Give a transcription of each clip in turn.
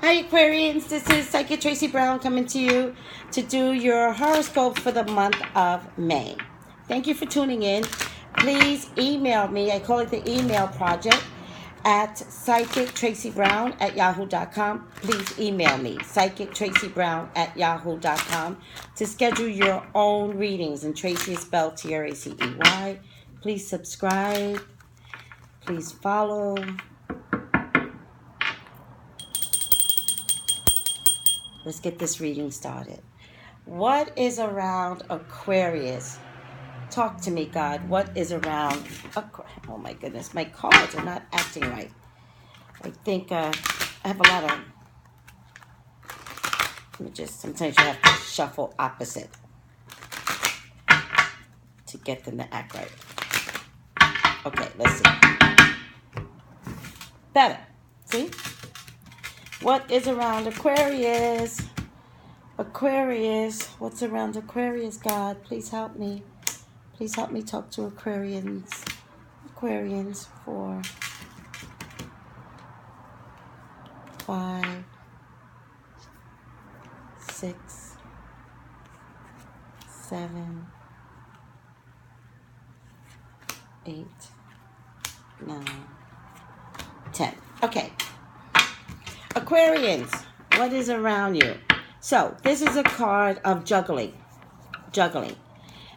Hi Aquarians, this is Psychic Tracey Brown coming to you to do your horoscope for the month of May. Thank you for tuning in. Please email me, I call it the email project, at psychictracybrown@yahoo.com. Please email me, psychictracybrown@yahoo.com, to schedule your own readings. And Tracey is spelled Tracey. Please subscribe. Please follow. Let's get this reading started. What is around Aquarius? Talk to me, God. What is around Aquarius? Oh my goodness, my cards are not acting right. I think I have a lot of... sometimes you have to shuffle opposite to get them to act right. Okay, let's see. Better. See? What is around Aquarius? Aquarius, what's around Aquarius, God? Please help me. Please help me talk to Aquarians. Aquarians, 4, 5, 6, 7, 8, 9, 10. Okay. Aquarians, what is around you? So, this is a card of juggling.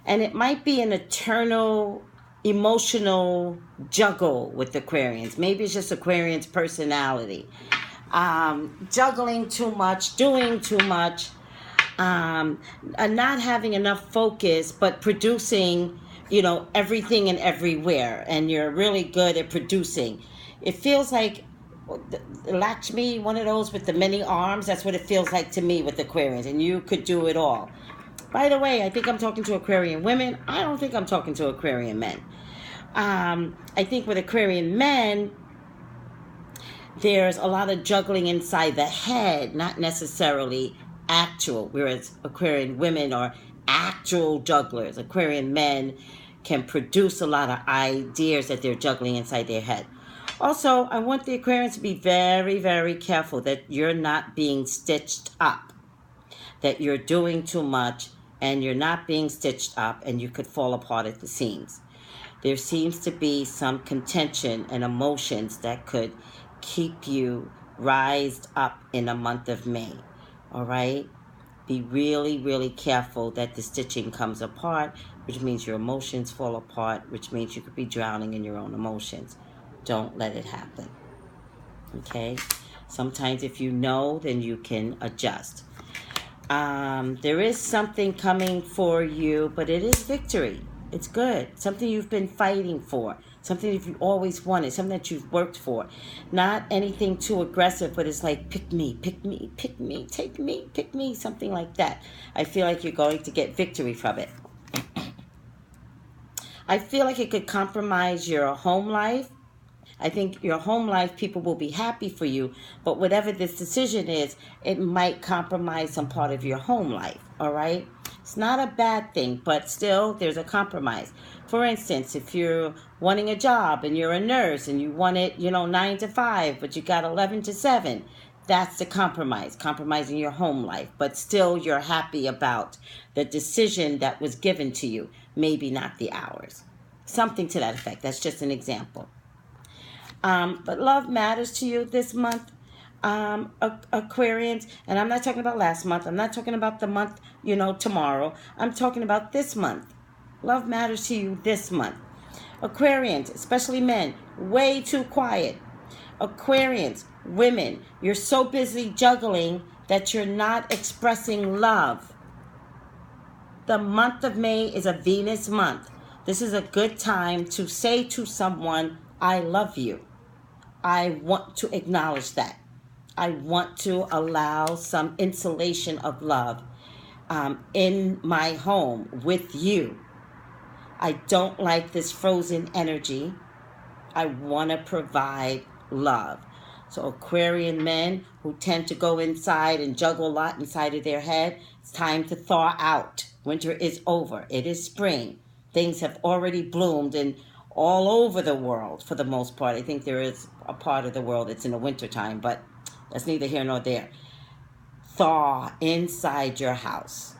And it might be an eternal, emotional juggle with Aquarians. Maybe it's just Aquarians' personality. Juggling too much, doing too much, not having enough focus, but producing, everything and everywhere. And you're really good at producing. It feels like Lakshmi, one of those with the many arms. That's what it feels like to me with Aquarians. And you could do it all. By the way, I think I'm talking to Aquarian women. I don't think I'm talking to Aquarian men. I think with Aquarian men, there's a lot of juggling inside the head, not necessarily actual. Whereas Aquarian women are actual jugglers. Aquarian men can produce a lot of ideas that they're juggling inside their head. Also, I want the Aquarians to be very, very careful that you're not being stitched up, that you're doing too much and you're not being stitched up and you could fall apart at the seams. There seems to be some contention and emotions that could keep you rised up in the month of May, all right? Be really, really careful that the stitching comes apart, which means your emotions fall apart, which means you could be drowning in your own emotions. Don't let it happen, okay? Sometimes if you know, then you can adjust. There is something coming for you, but it is victory. It's good. Something you've been fighting for. Something that you've always wanted. Something that you've worked for. Not anything too aggressive, but it's like, pick me, take me, pick me, something like that. I feel like you're going to get victory from it. I feel like it could compromise your home life. I think your home life, people will be happy for you, but whatever this decision is, it might compromise some part of your home life, all right? It's not a bad thing, but still, there's a compromise. For instance, if you're wanting a job and you're a nurse and you want it, 9 to 5, but you got 11 to 7, that's the compromise, compromising your home life, but still you're happy about the decision that was given to you, maybe not the hours. Something to that effect. That's just an example. But love matters to you this month, Aquarians. And I'm not talking about last month. I'm not talking about the month, tomorrow. I'm talking about this month. Love matters to you this month. Aquarians, especially men, way too quiet. Aquarians, women, you're so busy juggling that you're not expressing love. The month of May is a Venus month. This is a good time to say to someone, I love you. I want to acknowledge that. I want to allow some insulation of love in my home with you. I don't like this frozen energy. I want to provide love. So Aquarian men who tend to go inside and juggle a lot inside of their head, it's time to thaw out. Winter is over. It is spring. Things have already bloomed and all over the world for the most part. I think there is a part of the world that's in the wintertime, but That's neither here nor there. Thaw inside your house.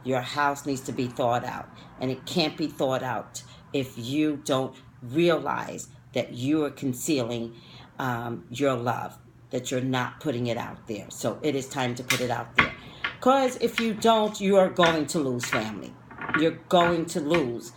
Your house needs to be thawed out. And it can't be thawed out if you don't realize that you are concealing your love, that you're not putting it out there. So it is time to put it out there. Because if you don't, you are going to lose family. You're going to lose.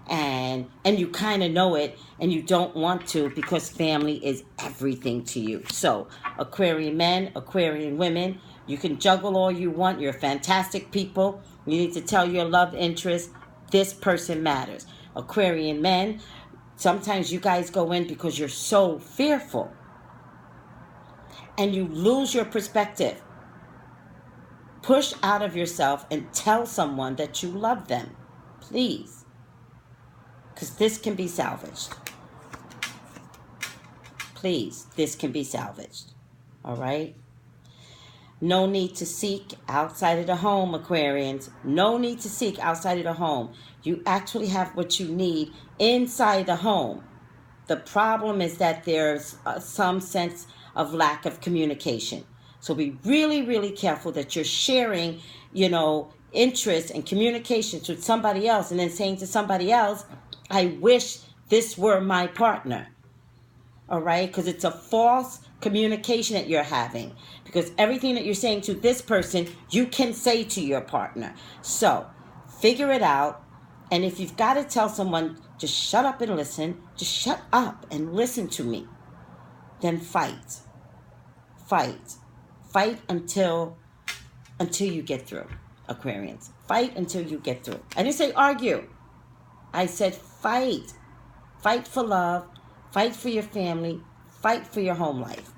And you kind of know it, and you don't want to, because family is everything to you. So Aquarian men, Aquarian women, you can juggle all you want. You're fantastic people. You need to tell your love interest, this person matters. Aquarian men, sometimes you guys go in because you're so fearful and you lose your perspective. Push out of yourself and tell someone that you love them, please, because this can be salvaged. Please, this can be salvaged. All right? No need to seek outside of the home, Aquarians. No need to seek outside of the home. You actually have what you need inside the home. The problem is that there's some sense of lack of communication. So be really, really careful that you're sharing, interest and communications with somebody else, and then saying to somebody else, I wish this were my partner. All right? Because it's a false communication that you're having. Because everything that you're saying to this person, you can say to your partner. So figure it out. And if you've got to tell someone, just shut up and listen. Just shut up and listen to me. Then fight. Fight. Fight until you get through, Aquarians. Fight until you get through. I didn't say argue. I said fight. Fight for love. Fight for your family. Fight for your home life.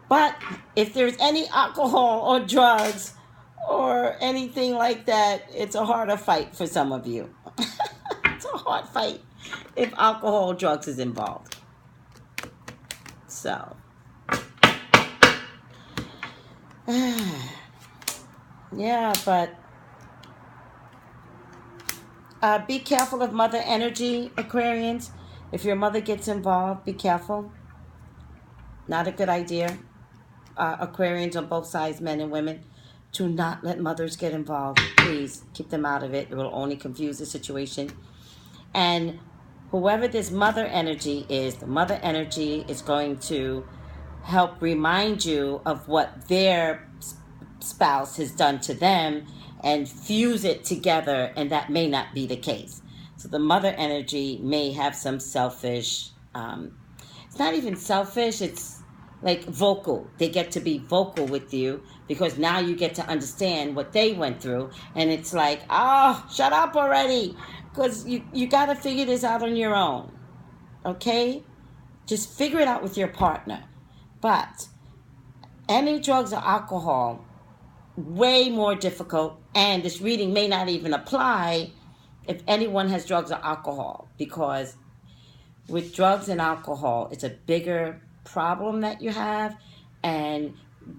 But if there's any alcohol or drugs or anything like that, it's a harder fight for some of you. It's a hard fight if alcohol or drugs is involved. So, yeah, but be careful of mother energy, Aquarians. If your mother gets involved, be careful. Not a good idea. Aquarians on both sides, men and women, do not let mothers get involved. Please keep them out of it. It will only confuse the situation. And whoever this mother energy is, the mother energy is going to help remind you of what their spouse has done to them and fuse it together, and that may not be the case. So the mother energy may have some selfish, it's not even selfish, it's like vocal. They get to be vocal with you because now you get to understand what they went through, and it's like, oh, shut up already, because you got to figure this out on your own, okay? Just figure it out with your partner. But any drugs or alcohol, way more difficult, and this reading may not even apply if anyone has drugs or alcohol, because with drugs and alcohol, it's a bigger problem that you have, and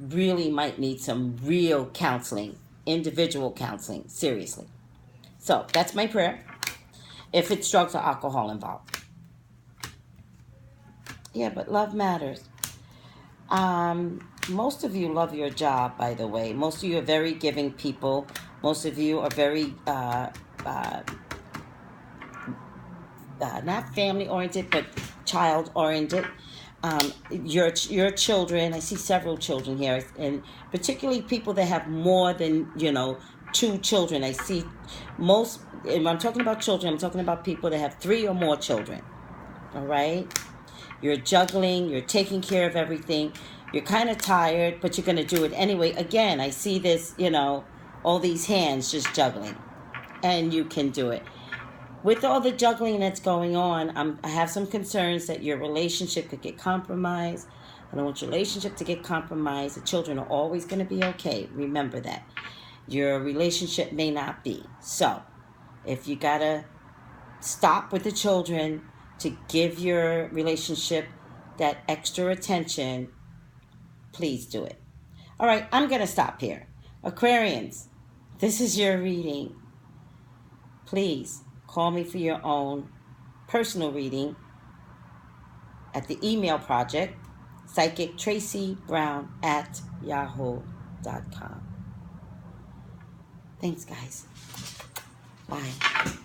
really might need some real counseling, individual counseling, seriously. So that's my prayer, if it's drugs or alcohol involved. Yeah, but love matters. Most of you love your job, by the way. Most of you are very giving people. Most of you are very not family oriented, but child oriented. Your children, I see several children here, and particularly people that have more than 2 children. I see most. When I'm talking about children, I'm talking about people that have 3 or more children. All right, you're juggling, you're taking care of everything. You're kind of tired, but you're going to do it anyway. Again, I see this, all these hands just juggling, and you can do it. With all the juggling that's going on, I have some concerns that your relationship could get compromised. I don't want your relationship to get compromised. The children are always going to be okay. Remember that. Your relationship may not be. So, if you got to stop with the children to give your relationship that extra attention, please do it. All right, I'm going to stop here. Aquarians, this is your reading. Please call me for your own personal reading at the email project Psychic Tracey Brown at yahoo.com. Thanks, guys. Bye.